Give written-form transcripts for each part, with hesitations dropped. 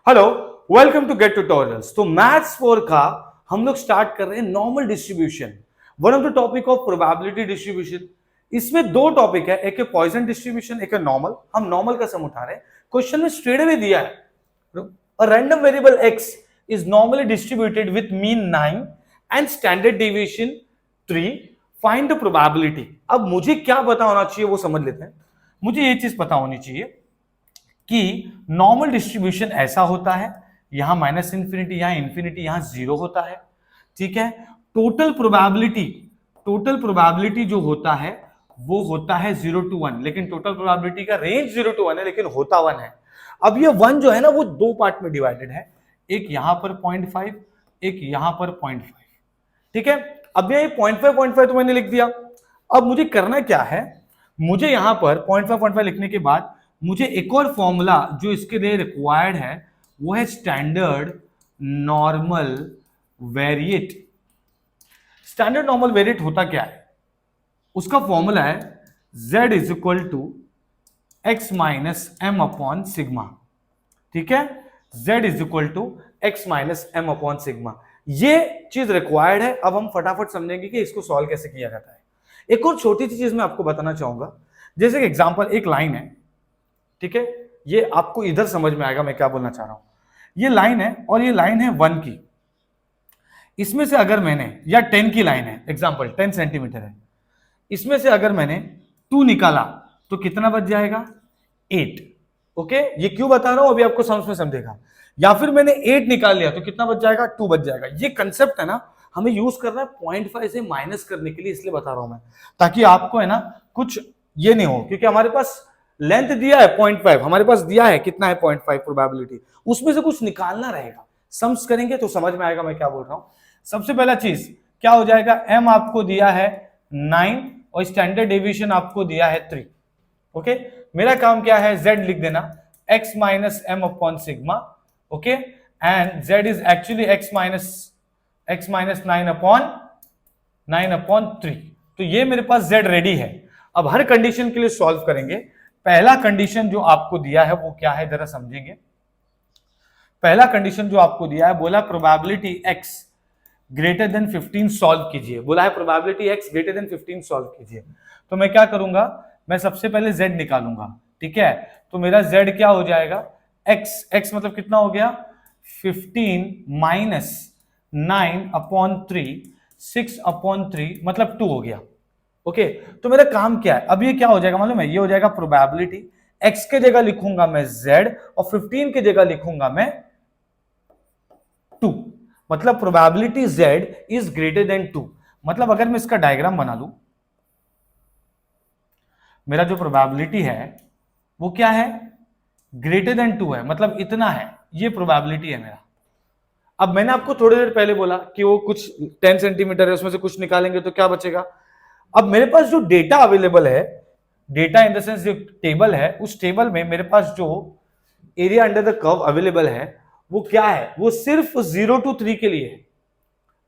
Hello, welcome to gate tutorials. तो maths 4 का हम लोग स्टार्ट कर रहे हैं normal distribution, one of the topic of probability distribution. इसमें दो टॉपिक है, एक है पॉइसन डिस्ट्रीब्यूशन, एक है नॉर्मल। हम नॉर्मल का सम उठा रहे हैं। क्वेश्चन में स्ट्रेट अवे दिया है a random variable x is normally distributed with mean 9 and standard deviation 3, find the probability. अब मुझे क्या पता होना चाहिए वो समझ लेते हैं। मुझे ये चीज पता होनी चाहिए कि नॉर्मल डिस्ट्रीब्यूशन ऐसा होता है, यहां माइनस इंफिनिटी, यहां इंफिनिटी, यहां जीरो होता है। ठीक है। टोटल प्रोबेबिलिटी जो होता है वो होता है 0 to 1, लेकिन टोटल प्रोबेबिलिटी का रेंज 0 to 1 है, लेकिन होता 1 है। अब ये 1 जो है ना वो दो पार्ट में डिवाइडेड है, एक यहां पर 0.5, एक यहां पर 0.5। ठीक है। अब ये 0.5 तो मैंने लिख दिया। अब मुझे करना क्या है, मुझे यहां पर 0.5 लिखने के बाद मुझे एक और फॉर्मूला जो इसके लिए रिक्वायर्ड है वो है standard normal variate. Standard normal variate होता क्या है, उसका फॉर्मूला है z is equal to x minus m upon sigma. ठीक है, z is equal to x minus m upon sigma. ये चीज रिक्वायर्ड है। अब हम फटाफट समझेंगे कि इसको सॉल्व कैसे किया जाता है। एक और छोटी सी चीज मैं आपको बताना चाहूंगा, जैसे एग्जांपल, एक लाइन है। ठीक है, ये आपको इधर समझ में आएगा मैं क्या बोलना चाह रहा हूं। ये लाइन है और ये लाइन है 1 की। इसमें से अगर मैंने, या 10 की लाइन है, एग्जांपल 10 सेंटीमीटर है, इसमें से अगर मैंने 2 निकाला तो कितना बच जाएगा, 8। ओके, ये क्यों बता रहा हूं अभी आपको समझ में समझेगा। या फिर मैंने 8 निकाल लिया तो कितना बच जाएगा, 2 बच जाएगा। ये कंसेप्ट है ना, हमें यूज करना है 0.5 से माइनस करने के लिए, इसलिए बता रहा हूं मैं, ताकि आपको है ना कुछ ये नहीं हो। क्योंकि हमारे पास लेंथ दिया है 0.5, हमारे पास दिया है कितना है 0.5 प्रोबेबिलिटी, उसमें से कुछ निकालना रहेगा। सम्स करेंगे तो समझ में आएगा मैं क्या बोल रहा हूं। सबसे पहला चीज क्या हो जाएगा, m आपको दिया है 9 और स्टैंडर्ड डेविएशन आपको दिया है 3। ओके, मेरा काम क्या है, z लिख देना, x minus m upon sigma. Okay, and z is actually x minus 9 upon 3। तो ये मेरे पास z रेडी है। अब हर कंडीशन के लिए सॉल्व करेंगे। पहला कंडीशन जो आपको दिया है वो क्या है, जरा समझेंगे। पहला कंडीशन जो आपको दिया है, बोला probability x greater than 15 solve कीजिए। बोला है probability x greater than 15 solve कीजिए। तो मैं क्या करूंगा, मैं सबसे पहले z निकालूंगा। ठीक है, तो मेरा z क्या हो जाएगा, x मतलब कितना हो गया, 15 माइनस 9 अपॉन 3, 6 अपॉन 3 मतलब 2 हो गया। ओके, तो मेरा काम क्या है, अब ये क्या हो जाएगा मालूम है, ये हो जाएगा प्रोबेबिलिटी, x के जगह लिखूंगा मैं z और 15 के जगह लिखूंगा मैं 2। मतलब probability z is greater then 2। मतलब अगर मैं इसका डायग्राम बना लूं, मेरा जो प्रोबेबिलिटी है वो क्या है, ग्रेटर देन 2 है, मतलब इतना है, ये प्रोबेबिलिटी है मेरा। अब मैंने आपको थोड़ी देर पहले बोला कि वो कुछ 10 सेंटीमीटर है, उसमें से कुछ निकालेंगे तो क्या बचेगा। अब मेरे पास जो डेटा अवेलेबल है, डेटा इन द सेंस जो टेबल है, उस टेबल में मेरे पास जो area under the curve available है वो क्या है, वो सिर्फ 0 to 3 के लिए है,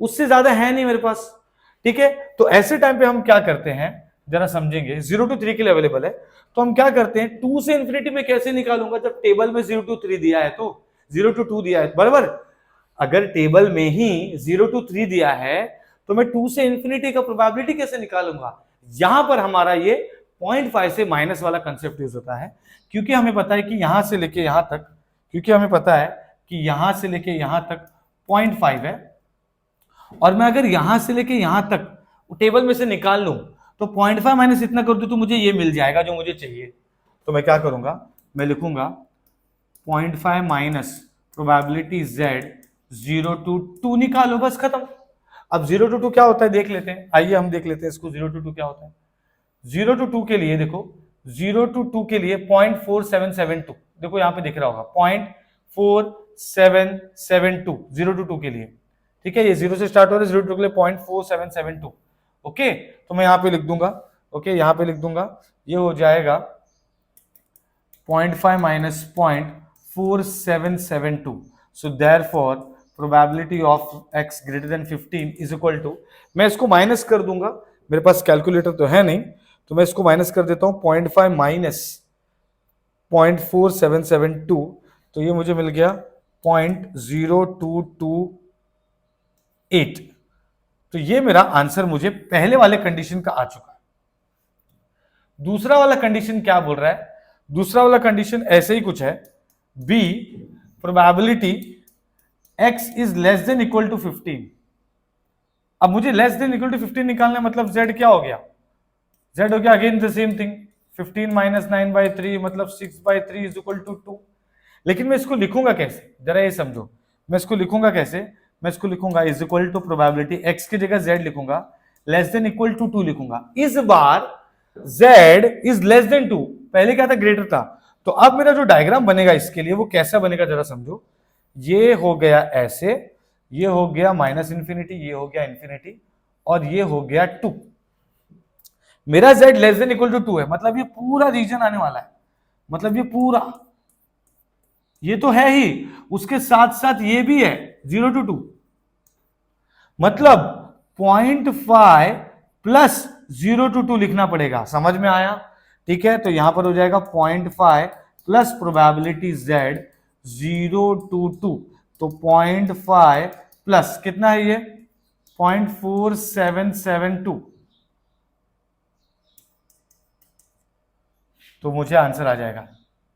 उससे ज्यादा है नहीं मेरे पास। ठीक है, तो ऐसे टाइम पे हम क्या करते हैं, जरा समझेंगे। 0 to 3 के लिए अवेलेबल है तो हम क्या करते हैं, 2 से इंफिनिटी में कैसे निकालूंगा, जब टेबल में 0 to 3 दिया है, तो 0 to 2 दिया है, बराबर। अगर टेबल में ही 0 to 3 दिया है तो मैं 2 से इंफिनिटी का प्रोबेबिलिटी कैसे निकालूंगा। यहां पर हमारा ये 0.5 से माइनस वाला कंसेप्ट यूज होता है, क्योंकि हमें पता है कि यहां से लेके यहां तक, क्योंकि हमें पता है कि यहां से लेके यहां तक 0.5 है, और मैं अगर यहां से लेके यहां तक टेबल में से निकाल लूं तो 0.5 माइनस इतना कर दूं तो मुझे ये मिल जाएगा जो मुझे चाहिए। तो मैं क्या करूंगा, मैं लिखूंगा 0.5 माइनस प्रोबेबिलिटी z 0 to 2 निकालो, बस खत्म। अब 0 to 2 क्या होता है देख लेते हैं, आइए हम देख लेते हैं इसको। 0 to 2 क्या होता है, 0 to 2 के लिए देखो, 0 to 2 के लिए 0.4772, देखो यहां पे दिख रहा होगा 0.4772 0 to 2 के लिए। ठीक है, ये 0 से स्टार्ट हो रहा है, 0 to 2 के लिए 0.4772। ओके, तो मैं यहां पे लिख दूंगा, ओके यहां पे लिख दूंगा, ये हो जाएगा 0.5 minus 0.4772। So therefore probability of x greater than 15 is equal to, मैं इसको माइनस कर दूंगा, मेरे पास कैलकुलेटर तो है नहीं, तो मैं इसको माइनस कर देता हूं, 0.5 माइनस 0.4772, तो ये मुझे मिल गया 0.0228। तो ये मेरा आंसर मुझे पहले वाले कंडीशन का आ चुका है। दूसरा वाला कंडीशन क्या बोल रहा है? दूसरा वाला कंडीशन ऐसे ही कुछ है, B probability x is less than equal to 15। अब मुझे लेस देन इक्वल टू 15 निकालना है, मतलब z क्या हो गया? z हो गया again the same thing, 15 minus 9/3 मतलब 6/3 इज इक्वल टू 2। लेकिन मैं इसको लिखूंगा कैसे, जरा ये समझो। मैं इसको लिखूंगा कैसे? मैं इसको लिखूंगा is equal to probability x की जगह z लिखूंगा, लेस देन इक्वल टू 2 लिखूंगा। इस बार z इज लेस देन 2, पहले क्या था? ग्रेटर था। तो अब मेरा जो डायग्राम बनेगा इसके लिए वो कैसा बनेगा जरा समझो। ये हो गया ऐसे, ये हो गया माइनस इंफिनिटी, ये हो गया इंफिनिटी, और ये हो गया 2। मेरा z less than equal to 2 है, मतलब ये पूरा रीजन आने वाला है, मतलब ये पूरा, ये तो है ही, उसके साथ साथ ये भी है 0 to 2, मतलब 0.5 प्लस 0 to 2 लिखना पड़ेगा। समझ में आया? ठीक है, तो यहां पर हो जाएगा 0.5 प्लस प्रोबेबिलिटी z 0 to 2, तो 0.5 प्लस कितना है ये? 0.4772। तो मुझे आंसर आ जाएगा।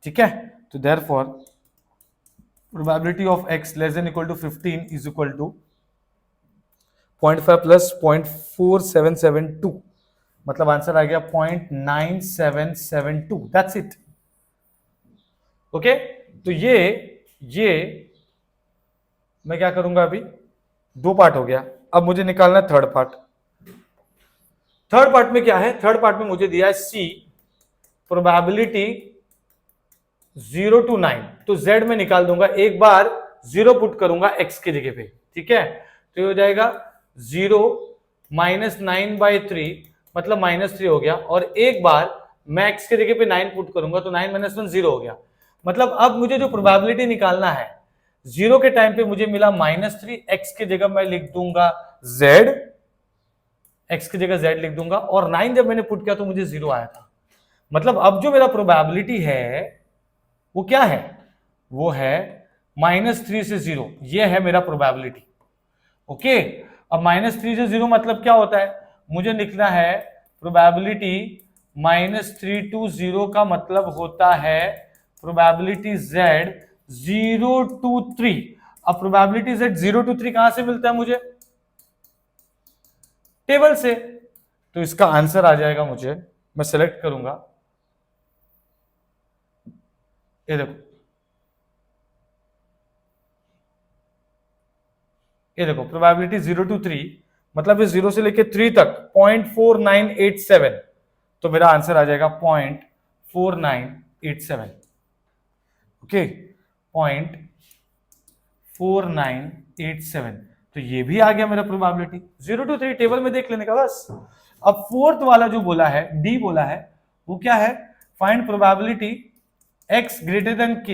ठीक है, तो therefore probability of x less than equal to 15 is equal to 0.5 plus 0.4772, मतलब आंसर आ गया 0.9772। That's it. ओके, तो ये मैं क्या करूंगा, अभी 2 पार्ट हो गया, अब मुझे निकालना है थर्ड पार्ट। थर्ड पार्ट में क्या है? थर्ड पार्ट में मुझे दिया है c प्रोबेबिलिटी 0 to 9, तो z में निकाल दूंगा, एक बार 0 पुट करूंगा x की जगह पे। ठीक है, तो ये हो जाएगा 0 माइनस 9/3 मतलब -3 हो गया, और एक बार मैं x की जगह पे 9 पुट करूंगा तो 9 - 1 0 हो गया। मतलब अब मुझे जो प्रोबेबिलिटी निकालना है 0 के टाइम पे मुझे मिला -3, x की जगह मैं लिख दूंगा z, x की जगह z लिख दूंगा, और 9 जब मैंने पुट किया तो मुझे 0 आया था। मतलब अब जो मेरा प्रोबेबिलिटी है वो क्या है? वो है -3 से 0, ये है मेरा प्रोबेबिलिटी। ओके, अब -3 से 0 मतलब क्या होता है? मुझे लिखना है प्रोबेबिलिटी -3 to 0 का मतलब होता है प्रोबेबिलिटी z 0 to 3। अब प्रोबेबिलिटी z 0 to 3 कहां से मिलता है मुझे? टेबल से। तो इसका आंसर आ जाएगा मुझे, मैं सेलेक्ट करूंगा, ये देखो, ये देखो प्रोबेबिलिटी 0 to 3 मतलब ये 0 से लेके 3 तक 0.4987, तो मेरा आंसर आ जाएगा 0.4987। ओके, 0.4987, तो ये भी आ गया मेरा प्रोबेबिलिटी। 0 to 3 टेबल में देख लेने का बस। अब फोर्थ वाला जो बोला है, डी बोला है, वो क्या है? Find probability x greater than k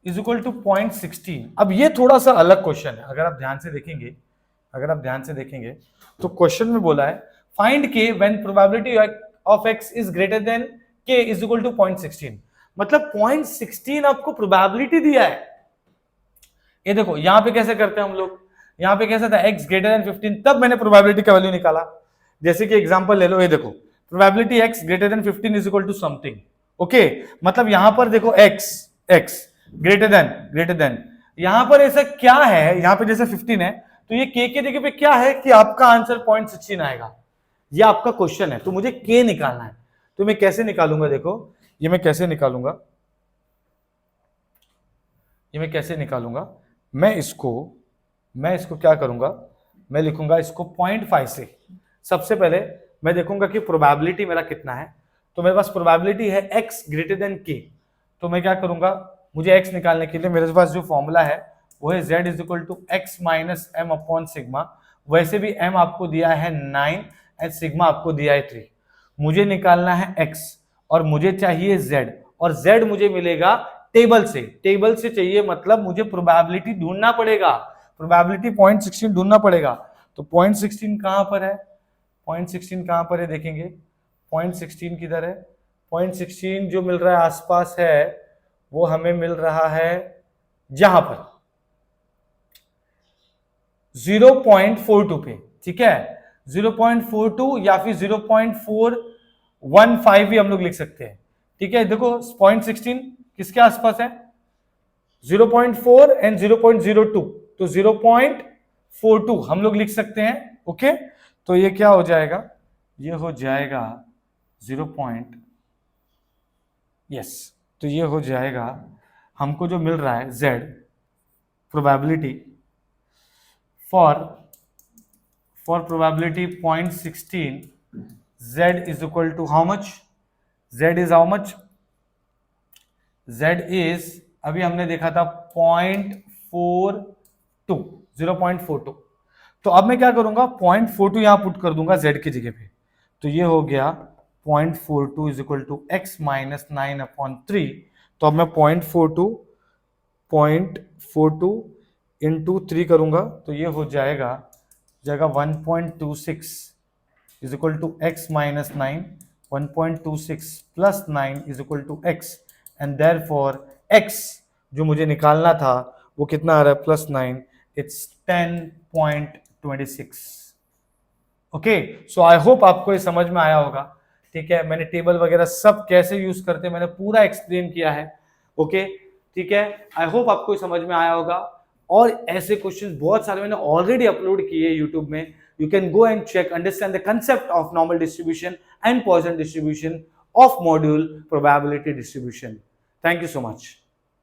is equal to 0.16। अब ये थोड़ा सा अलग क्वेश्चन है, अगर आप ध्यान से देखेंगे, अगर आप ध्यान से देखेंगे तो क्वेश्चन में बोला है find k when probability of x is greater than k is equal to 0.16, मतलब 0.16 आपको प्रोबेबिलिटी दिया है। ये देखो यहां पे कैसे करते हैं हम लोग, यहां पे कैसा था x ग्रेटर देन 15, तब मैंने प्रोबेबिलिटी का वैल्यू निकाला। जैसे कि एग्जांपल ले लो, ये देखो probability x greater than 15 is equal to something. Okay, मतलब यहां पर देखो x ग्रेटर देन, यहां पर ऐसा क्या है, यहां पे जैसे 15 है तो ये k के जगह पे क्या है कि आपका आंसर 0.16 आएगा। ये आपका क्वेश्चन है, तो मुझे k निकालना है। तो मैं कैसे निकालूंगा? देखो ये मैं कैसे निकालूंगा, मैं इसको क्या करूंगा, मैं लिखूंगा इसको 0.5 से। सबसे पहले मैं देखूंगा कि प्रोबेबिलिटी मेरा कितना है, तो मेरे पास प्रोबेबिलिटी है x ग्रेटर देन k, तो मैं क्या करूंगा, मुझे x निकालने के लिए मेरे पास जो फॉर्मूला है वो है z is equal to x minus m upon sigma. वैसे भी m आपको दिया है 9 एंड सिग्मा आपको दिया है 3। मुझे निकालना है x और मुझे चाहिए z, और z मुझे मिलेगा टेबल से। टेबल से चाहिए मतलब मुझे प्रोबेबिलिटी ढूंढना पड़ेगा, प्रोबेबिलिटी 0.16 ढूंढना पड़ेगा। तो 0.16 कहां पर है? 0.16 कहां पर है देखेंगे, 0.16 किधर है? 0.16 जो मिल रहा है आसपास है वो हमें मिल रहा है जहां पर 0.42 पे, ठीक है, 0.42 या फिर 0.415 भी हम लोग लिख सकते हैं, ठीक है। देखो 0.16 किसके आसपास है, 0.4 एंड 0.02, तो 0.42 हम लोग लिख सकते हैं, ओके। तो ये क्या हो जाएगा, ये हो जाएगा 0. तो ये हो जाएगा, हमको जो मिल रहा है z probability for probability 0.16, z is equal to how much, z is how much, z is अभी हमने देखा था 0.42, 0.42। तो अब मैं क्या करूंगा, 0.42 यहां पुट कर दूंगा z की जगह पे, तो ये हो गया 0.42 is equal to x minus 9/3। तो अब मैं 0.42 इंटू 3 करूंगा, तो ये हो जाएगा 1.26 is equal to x minus 9, 1.26 plus 9 is equal to x, and therefore x जो मुझे निकालना था वो कितना आ रहा है, +9, it's 10.26। Okay, so I hope आपको ये समझ में आया होगा, ठीक है। मैंने टेबल वगैरह सब कैसे यूज करते हैं मैंने पूरा एक्सप्लेन किया है, ओके, ठीक है। आई होप आपको ये समझ में आया होगा, और ऐसे क्वेश्चंस बहुत सारे मैंने ऑलरेडी अपलोड किए यूट्यूब में, you can go and check, understand the concept of normal distribution and Poisson distribution of module probability distribution. Thank you so much.